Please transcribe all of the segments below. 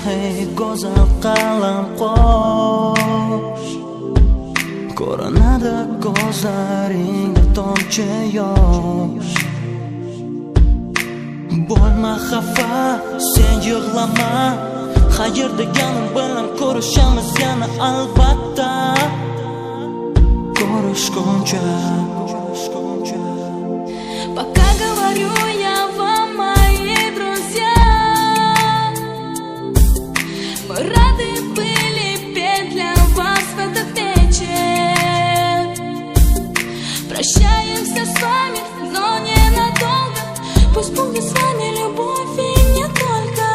hey go'zal qalam qo'sh. Ko'rinadi ko'zlaringda tomchi yosh. Bo'lma xafa, sen yig'lama. Xayr deganim bilan ko'rishamiz yana albatta. Ko'rishguncha. Пока говорю я вам, мои друзья, мы рады были петь для вас в этот вечер. Прощаемся с вами, но ненадолго. Пусть будет с вами любовь и не только.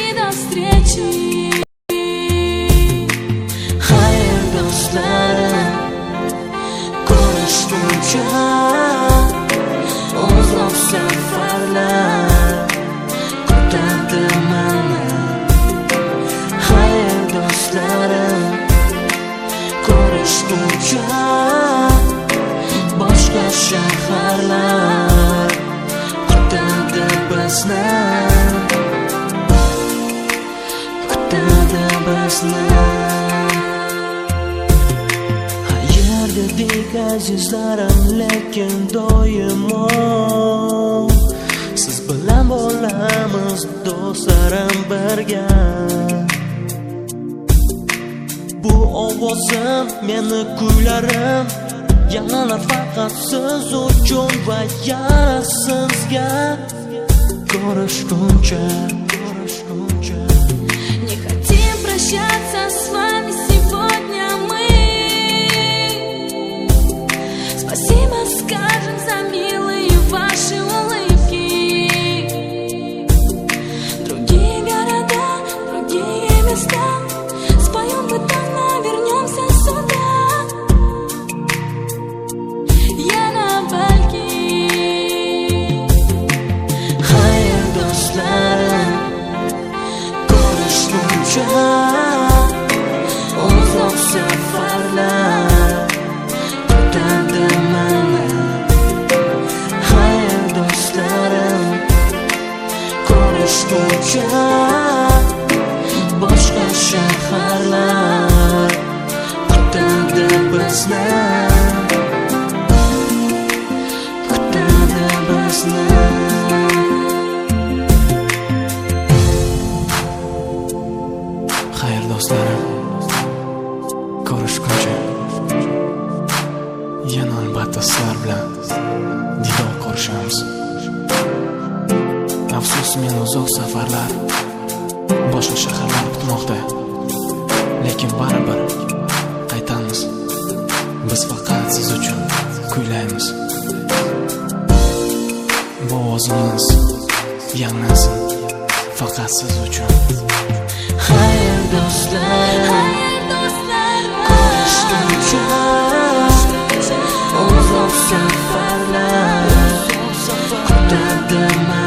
И до встречи. Xayr do'stlarim, ko'rishguncha. Uzoq safarlar kutadi meni. Xayr do'stlarim, ko'rishguncha. Boshqa shaharlar kutadi bizni. Kutadi bizni. Xayr dedik azizlarim, lekin doimo siz bilan bo'lamiz do'stlarim birga. Bu ovozim, meni kuylarim yangilar faqat siz uchun va yana sizga. Ko'rishguncha. Не хотим прощаться с вами сегодня мы. Спасибо скажем за милые ваши улыбки. Другие города, другие места. Споем мы там, но вернемся сюда. Я на бальке. Xayr do'stlarim, ko'rishguncha. Uzoq safarlar kutadi meni. Xayr do'stlarim, ko'rishguncha. Boshqa shaharlar kutadi bizni. Kutadi bizni. Xayr do'stlarim, ko'rishguncha. Yana albatta sizlar bilan diydor ko'rishamiz. Afsus, meni uzoq safarlar, boshqa shaharlar kutmoqda. Lekin baribir qaytamiz. Biz faqat siz uchun kuylaymiz. Bu ovozimiz yangrasin faqat siz uchun. Xayr do'stlarim, ko'rishguncha. Uzoq safarlar kutadi meni.